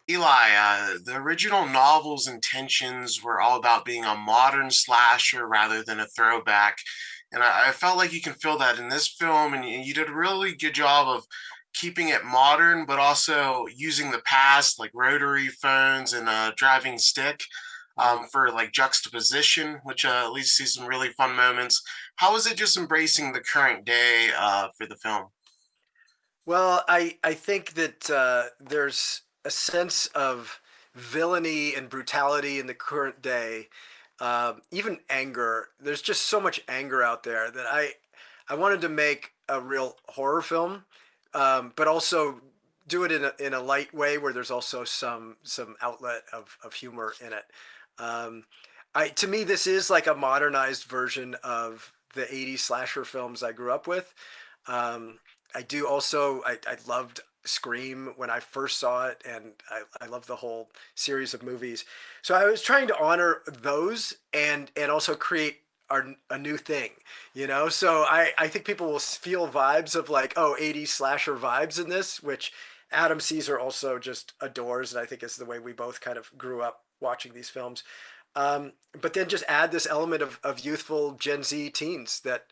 Eli, the original novel's intentions were all about being a modern slasher rather than a throwback. And I felt like you can feel that in this film, and you did a really good job of keeping it modern, but also using the past, like rotary phones and a driving stick, for like juxtaposition, which leads to some really fun moments. How is it just embracing the current day for the film? Well, I think that there's a sense of villainy and brutality in the current day, even anger. There's just so much anger out there that I wanted to make a real horror film, but also do it in a light way where there's also some outlet of humor in it. Um, to me, this is like a modernized version of the '80s slasher films I grew up with. Um, I do also, I loved Scream when I first saw it, and I love the whole series of movies. So I was trying to honor those and also create a new thing, you know? So I think people will feel vibes of like, oh, '80s slasher vibes in this, which Adam Caesar also just adores, and I think is the way we both kind of grew up watching these films. But then just add this element of youthful Gen Z teens that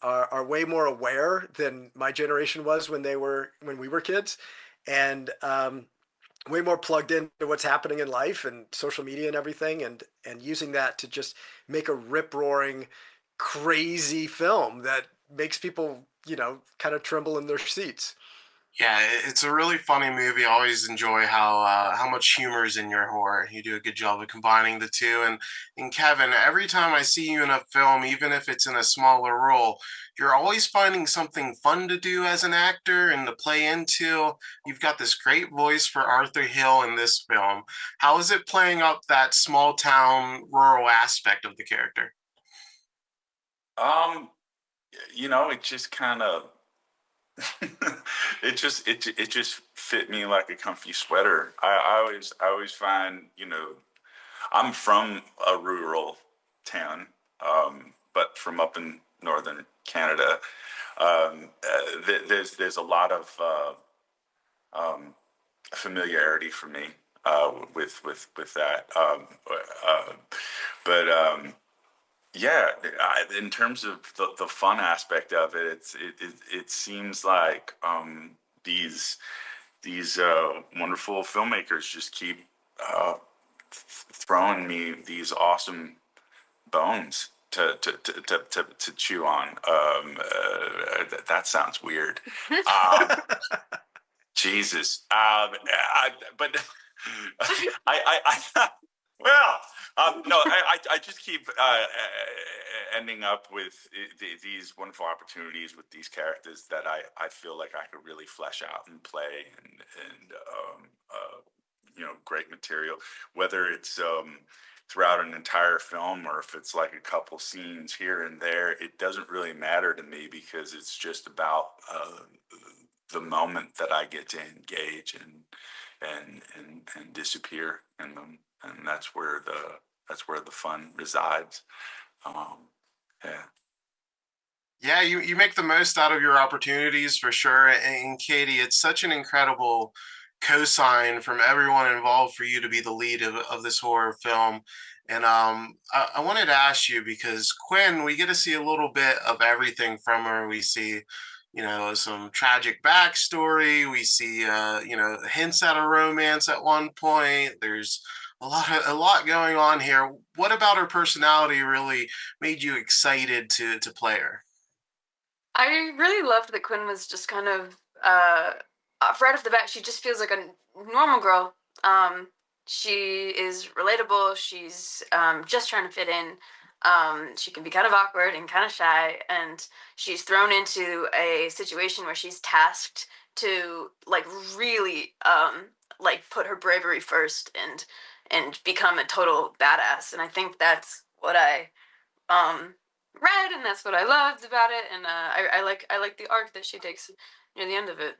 are way more aware than my generation was when we were kids, and way more plugged into what's happening in life and social media and everything, and using that to just make a rip roaring, crazy film that makes people kind of tremble in their seats. Yeah, it's a really funny movie. I always enjoy how much humor is in your horror. You do a good job of combining the two. And Kevin, every time I see you in a film, even if it's in a smaller role, you're always finding something fun to do as an actor and to play into. You've got this great voice for Arthur Hill in this film. How is it playing up that small town rural aspect of the character? Um, it just kind of it just fit me like a comfy sweater. I always find, I'm from a rural town, but from up in northern Canada. There's a lot of familiarity for me with that. Uh, but yeah, in terms of the fun aspect of it, it seems like these wonderful filmmakers just keep uh, throwing me these awesome bones to chew on. That sounds weird. Um, Jesus. But well, no, I just keep ending up with these wonderful opportunities with these characters that I feel like I could really flesh out and play and great material, whether it's throughout an entire film or if it's like a couple scenes here and there. It doesn't really matter to me because it's just about the moment that I get to engage and disappear in them, and that's where the fun resides. Um, yeah. Yeah, you make the most out of your opportunities for sure. And Katie, it's such an incredible cosign from everyone involved for you to be the lead of this horror film. And I wanted to ask you because Quinn, we get to see a little bit of everything from her. We see, some tragic backstory. We see, hints at a romance at one point. There's a lot going on here. What about her personality really made you excited to play her? I really loved that Quinn was just kind of right off the bat. She just feels like a normal girl. She is relatable. She's just trying to fit in. She can be kind of awkward and kind of shy, and she's thrown into a situation where she's tasked to like really like put her bravery first and become a total badass. And I think that's what I um read, and that's what I loved about it. And I like the arc that she takes near the end of it.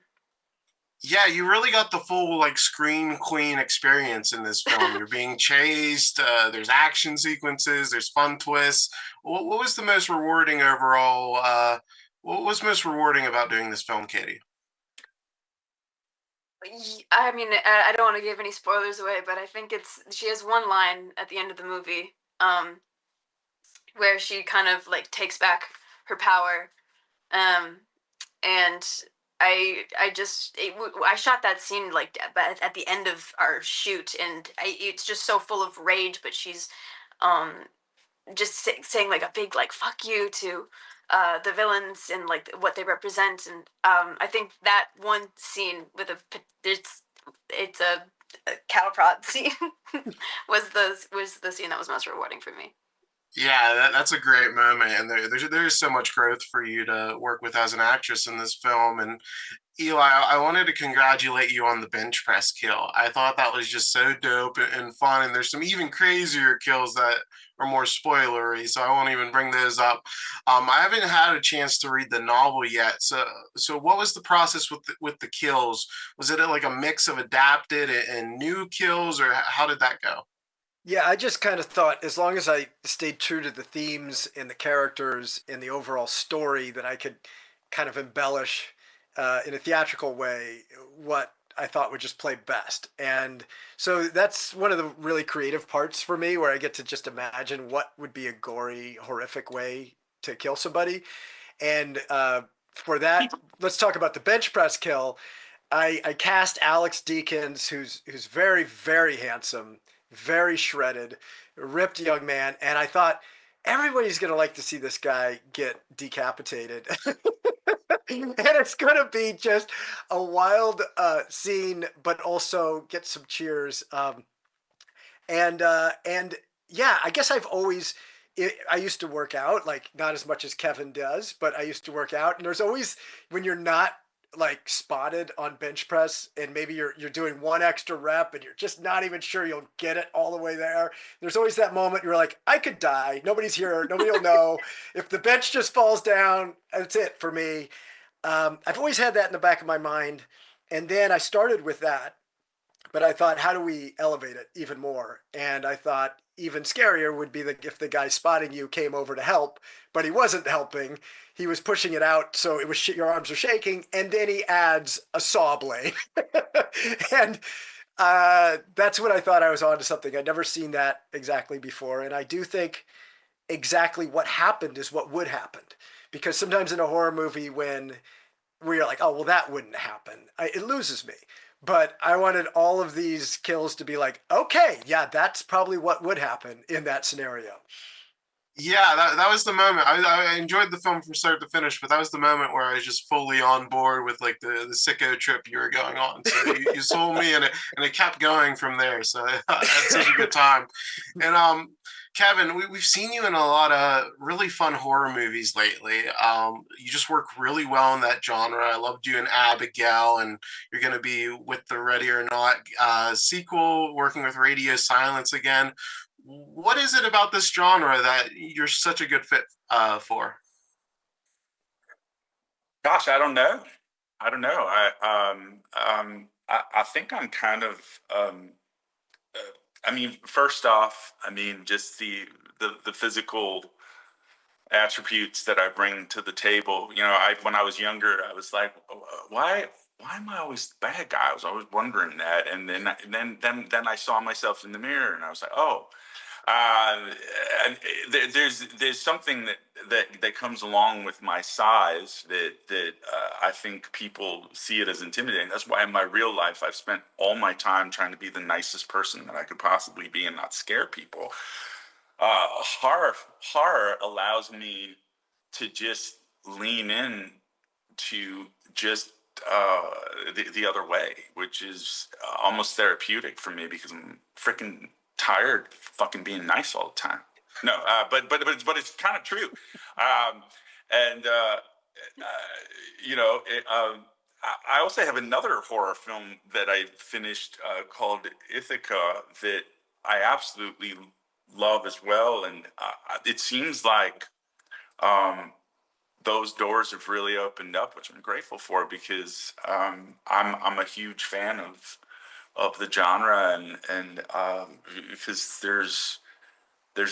Yeah, you really got the full like scream queen experience in this film. You're being chased. There's action sequences. There's fun twists. What was the most rewarding overall? What was most rewarding about doing this film, Katie? I mean, I don't want to give any spoilers away, but I think she has one line at the end of the movie, where she kind of like takes back her power, um, and I shot that scene like at the end of our shoot, and it's just so full of rage, but she's um just saying like a big like "fuck you" to the villains and like what they represent, and I think that one scene with it's a cattle prod scene was the scene that was most rewarding for me. Yeah, that's a great moment, and there's so much growth for you to work with as an actress in this film. And Eli, I wanted to congratulate you on the bench press kill. I thought that was just so dope and fun. And there's some even crazier kills that are more spoilery, so I won't even bring those up. I haven't had a chance to read the novel yet. So what was the process with the kills? Was it like a mix of adapted and new kills, or how did that go? Yeah, I just kind of thought as long as I stayed true to the themes and the characters and the overall story, that I could kind of embellish in a theatrical way what I thought would just play best. And so that's one of the really creative parts for me, where I get to just imagine what would be a gory, horrific way to kill somebody. And for that, let's talk about the bench press kill. I cast Alex Deakins, who's very, very handsome, very shredded, ripped young man, and I thought everybody's gonna like to see this guy get decapitated. And it's gonna be just a wild scene, but also get some cheers. And yeah, I guess I used to work out, like not as much as Kevin does, but I used to work out, and there's always, when you're not like spotted on bench press, and maybe you're doing one extra rep and you're just not even sure you'll get it all the way there. There's always that moment you're like, I could die. Nobody's here. Nobody will know. If the bench just falls down, that's it for me. I've always had that in the back of my mind. And then I started with that, but I thought, how do we elevate it even more? And I thought even scarier would be if the guy spotting you came over to help, but he wasn't helping. He was pushing it out, so it was your arms are shaking, and then he adds a saw blade, and that's when I thought I was onto something. I'd never seen that exactly before, and I do think exactly what happened is what would happen, because sometimes in a horror movie, when where you're like, oh, well, that wouldn't happen. It loses me. But I wanted all of these kills to be like, okay, yeah, that's probably what would happen in that scenario. Yeah, that was the moment. I enjoyed the film from start to finish, but that was the moment where I was just fully on board with like the sicko trip you were going on. So you sold me, and it kept going from there. So I had such a good time. And Kevin, we've seen you in a lot of really fun horror movies lately. You just work really well in that genre. I loved you in Abigail, and you're going to be with the Ready or Not sequel, working with Radio Silence again. What is it about this genre that you're such a good fit for? Gosh, I don't know. I don't know. I think I'm kind of. I mean, first off, I mean, just the physical attributes that I bring to the table. You know, when I was younger, I was like, why am I always the bad guy? I was always wondering that, and then I saw myself in the mirror, and I was like, oh. Uh, and there's something that comes along with my size that I think people see it as intimidating. That's why in my real life I've spent all my time trying to be the nicest person that I could possibly be and not scare people. Horror allows me to just lean in to just uh, the other way, which is almost therapeutic for me because I'm freaking tired of fucking being nice all the time. No, but it's kind of true, and I also have another horror film that I finished called Ithaca that I absolutely love as well, and it seems like um, those doors have really opened up, which I'm grateful for because I'm a huge fan of the genre and because there's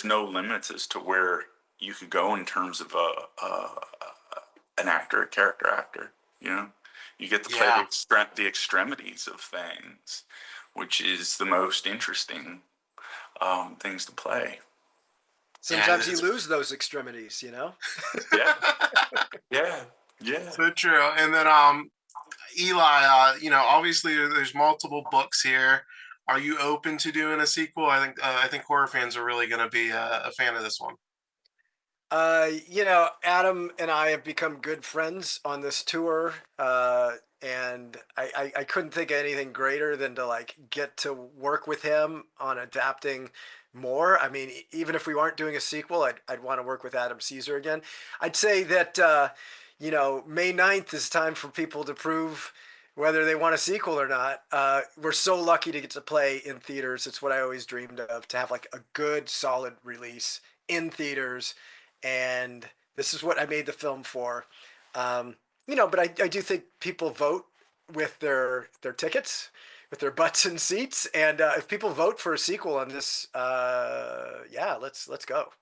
no limits as to where you could go in terms of an actor, a character actor, you know. You get to play Yeah. the extremities of things, which is the most interesting things to play. Yeah, Sometimes you lose those extremities, you know? Yeah, yeah, yeah. so true. And then Eli, obviously there's multiple books here. Are you open to doing a sequel? I think horror fans are really going to be a fan of this one. Adam and I have become good friends on this tour, and I couldn't think of anything greater than to like get to work with him on adapting more. I mean, even if we weren't doing a sequel, I'd want to work with Adam Caesar again. I'd say that May 9th is time for people to prove whether they want a sequel or not. We're so lucky to get to play in theaters. It's what I always dreamed of, to have like a good, solid release in theaters, and this is what I made the film for. But I do think people vote with their tickets, with their butts and seats, and if people vote for a sequel on this, yeah, let's go.